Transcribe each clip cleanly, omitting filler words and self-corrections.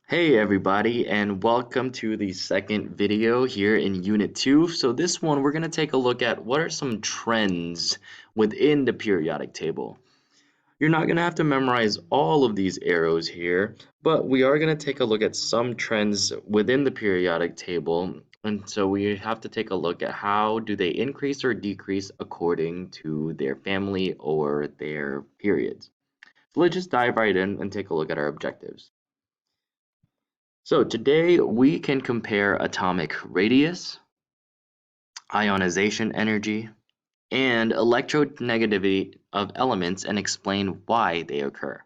Hey everybody, and welcome to the second video here in Unit 2. So this one we're going to take a look at what are some trends within the periodic table. You're not going to have to memorize all of these arrows here, but we are going to take a look at some trends within the periodic table. And so we have to take a look at how do they increase or decrease according to their family or their periods. So let's just dive right in and take a look at our objectives. So today we can compare atomic radius, ionization energy, and electronegativity of elements and explain why they occur.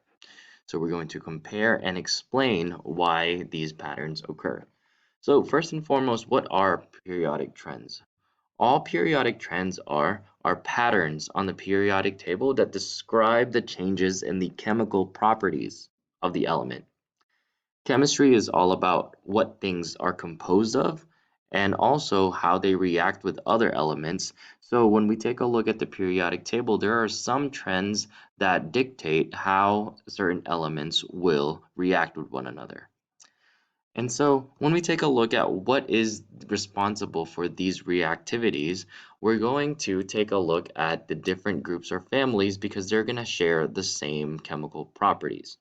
So we're going to compare and explain why these patterns occur. So first and foremost, what are periodic trends? All periodic trends are patterns on the periodic table that describe the changes in the chemical properties of the element. Chemistry is all about what things are composed of and also how they react with other elements. So when we take a look at the periodic table, there are some trends that dictate how certain elements will react with one another. And so when we take a look at what is responsible for these reactivities, we're going to take a look at the different groups or families because they're going to share the same chemical properties.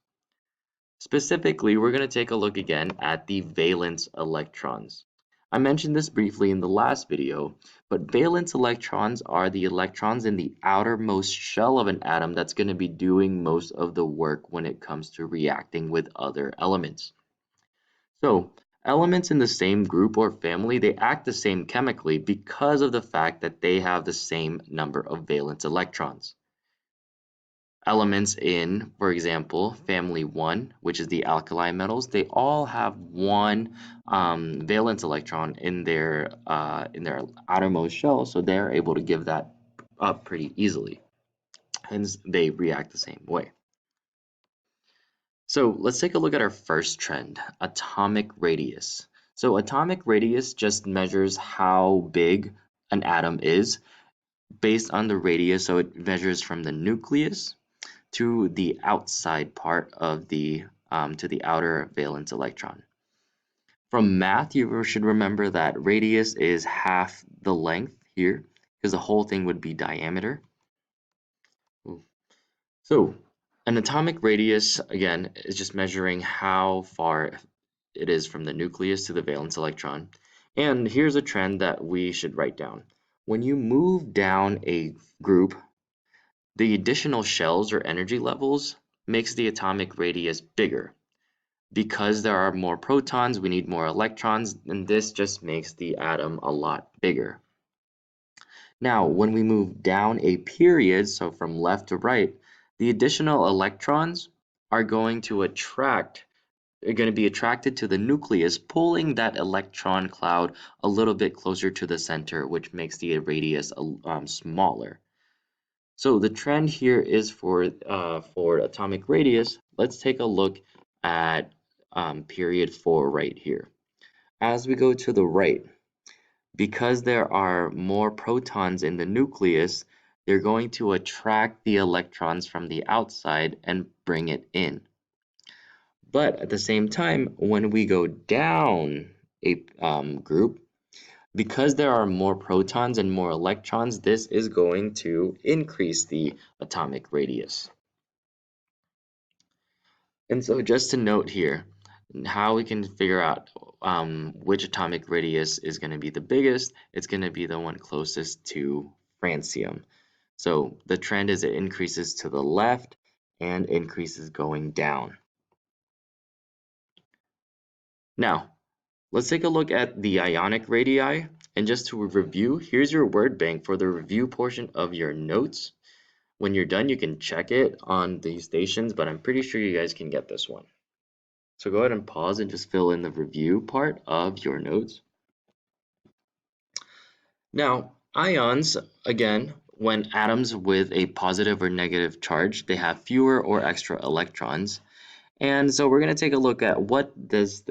Specifically, we're going to take a look again at the valence electrons. I mentioned this briefly in the last video, but valence electrons are the electrons in the outermost shell of an atom that's going to be doing most of the work when it comes to reacting with other elements. So, elements in the same group or family, they act the same chemically because of the fact that they have the same number of valence electrons. Elements in, for example, family 1, which is the alkali metals, they all have one valence electron in their outermost shell, so they're able to give that up pretty easily. Hence, they react the same way. So let's take a look at our first trend, atomic radius. So atomic radius just measures how big an atom is based on the radius, so it measures from the nucleus to the outside part of to the outer valence electron. From math, you should remember that radius is half the length here because the whole thing would be diameter. So an atomic radius, again, is just measuring how far it is from the nucleus to the valence electron. And here's a trend that we should write down. When you move down a group, the additional shells or energy levels makes the atomic radius bigger. Because there are more protons, we need more electrons, and this just makes the atom a lot bigger. Now, when we move down a period, so from left to right, the additional electrons are going to be attracted to the nucleus, pulling that electron cloud a little bit closer to the center, which makes the radius smaller. So the trend here is for atomic radius. Let's take a look at period 4 right here. As we go to the right, because there are more protons in the nucleus, they're going to attract the electrons from the outside and bring it in. But at the same time, when we go down a group, because there are more protons and more electrons, this is going to increase the atomic radius. And so just to note here, how we can figure out which atomic radius is going to be the biggest, it's going to be the one closest to francium. So the trend is it increases to the left and increases going down. Now, let's take a look at the ionic radii. And just to review, here's your word bank for the review portion of your notes. When you're done, you can check it on these stations, but I'm pretty sure you guys can get this one. So go ahead and pause and just fill in the review part of your notes. Now, ions, again, when atoms with a positive or negative charge, they have fewer or extra electrons. And so we're going to take a look at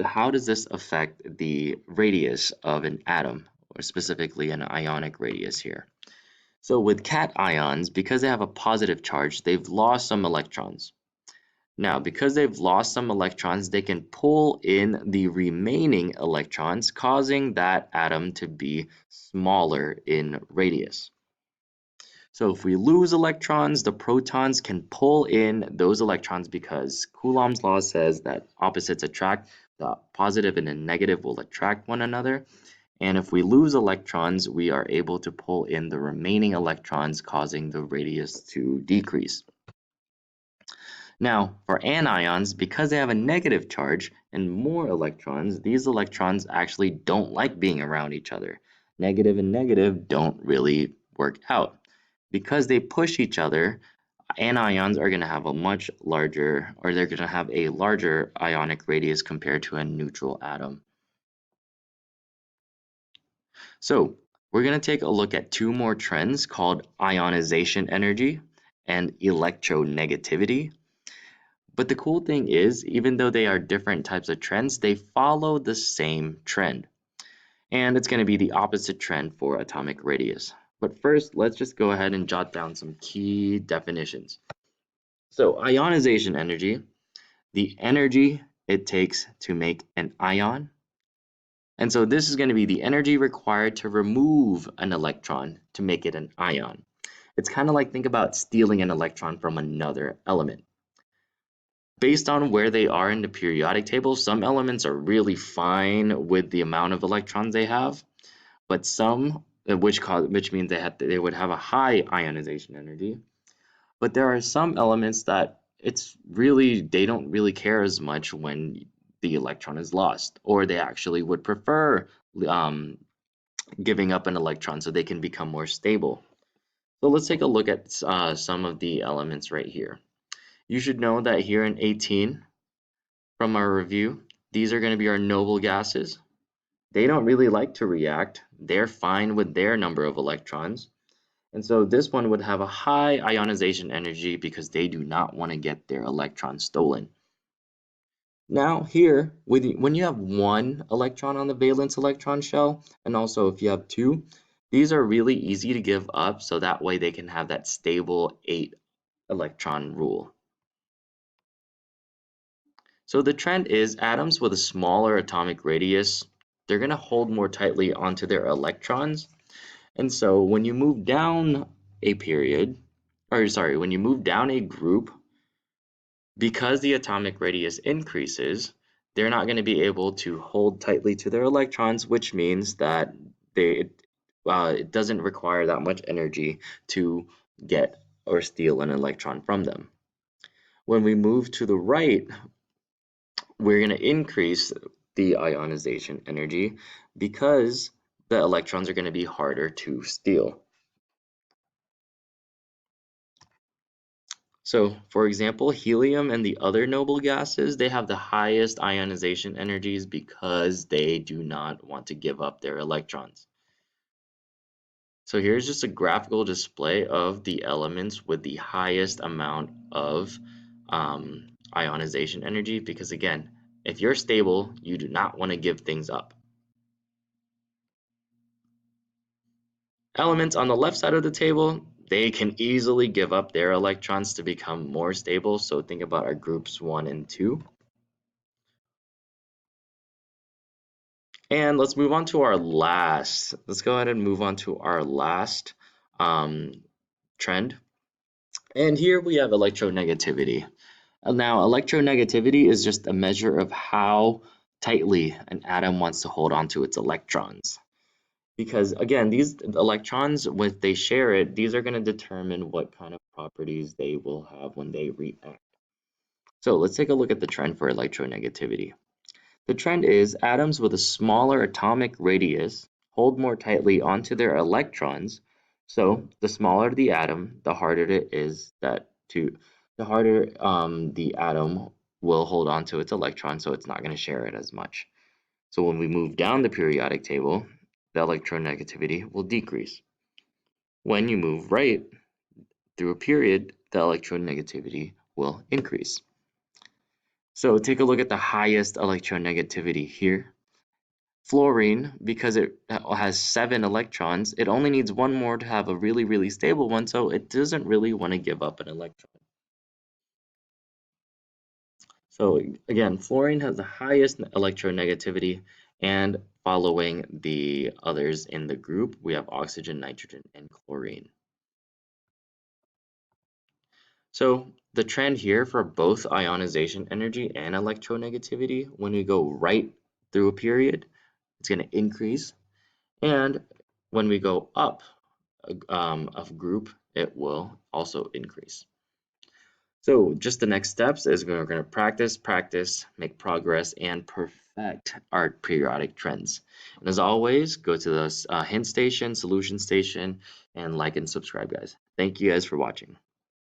how does this affect the radius of an atom, or specifically an ionic radius here. So with cations, because they have a positive charge, they've lost some electrons. Now, because they've lost some electrons, they can pull in the remaining electrons, causing that atom to be smaller in radius. So if we lose electrons, the protons can pull in those electrons because Coulomb's law says that opposites attract, the positive and the negative will attract one another. And if we lose electrons, we are able to pull in the remaining electrons, causing the radius to decrease. Now, for anions, because they have a negative charge and more electrons, these electrons actually don't like being around each other. Negative and negative don't really work out. Because they push each other, anions are going to have a much larger, or they're going to have a larger ionic radius compared to a neutral atom. So we're going to take a look at two more trends called ionization energy and electronegativity. But the cool thing is, even though they are different types of trends, they follow the same trend. And it's going to be the opposite trend for atomic radius. But first, let's just go ahead and jot down some key definitions. So ionization energy, the energy it takes to make an ion. And so this is going to be the energy required to remove an electron to make it an ion. It's kind of like, think about stealing an electron from another element. Based on where they are in the periodic table, some elements are really fine with the amount of electrons they have, but some, which means they would have a high ionization energy. But there are some elements that they don't really care as much when the electron is lost, or they actually would prefer um, giving up an electron so they can become more stable. So let's take a look at some of the elements right here. You should know that here in 18 from our review, these are going to be our noble gases. They don't really like to react. They're fine with their number of electrons. And so this one would have a high ionization energy because they do not want to get their electrons stolen. Now here, when you have one electron on the valence electron shell, and also if you have two, these are really easy to give up, so that way they can have that stable 8 electron rule. So the trend is atoms with a smaller atomic radius, they're going to hold more tightly onto their electrons. And so when you move down a when you move down a group, because the atomic radius increases, they're not going to be able to hold tightly to their electrons, which means that it doesn't require that much energy to get or steal an electron from them. When we move to the right, we're going to increase the ionization energy because the electrons are going to be harder to steal. So, for example, helium and the other noble gases, they have the highest ionization energies because they do not want to give up their electrons. So here's just a graphical display of the elements with the highest amount of ionization energy because, again, if you're stable, you do not want to give things up. Elements on the left side of the table, they can easily give up their electrons to become more stable. So think about our groups 1 and 2. And let's move on to our last. Let's go ahead and move on to our last trend. And here we have electronegativity. Now, electronegativity is just a measure of how tightly an atom wants to hold on to its electrons. Because again, these electrons, when they share it, these are going to determine what kind of properties they will have when they react. So let's take a look at the trend for electronegativity. The trend is atoms with a smaller atomic radius hold more tightly onto their electrons. So the smaller the atom, the harder the atom will hold on to its electron, so it's not going to share it as much. So when we move down the periodic table, the electronegativity will decrease. When you move right through a period, the electronegativity will increase. So take a look at the highest electronegativity here. Fluorine, because it has 7 electrons, it only needs one more to have a really, really stable one, so it doesn't really want to give up an electron. So again, fluorine has the highest electronegativity, and following the others in the group, we have oxygen, nitrogen, and chlorine. So the trend here for both ionization energy and electronegativity, when we go right through a period, it's going to increase. And when we go up a group, it will also increase. So just the next steps is we're going to practice, make progress, and perfect our periodic trends. And as always, go to the hint station, solution station, and like and subscribe, guys. Thank you guys for watching.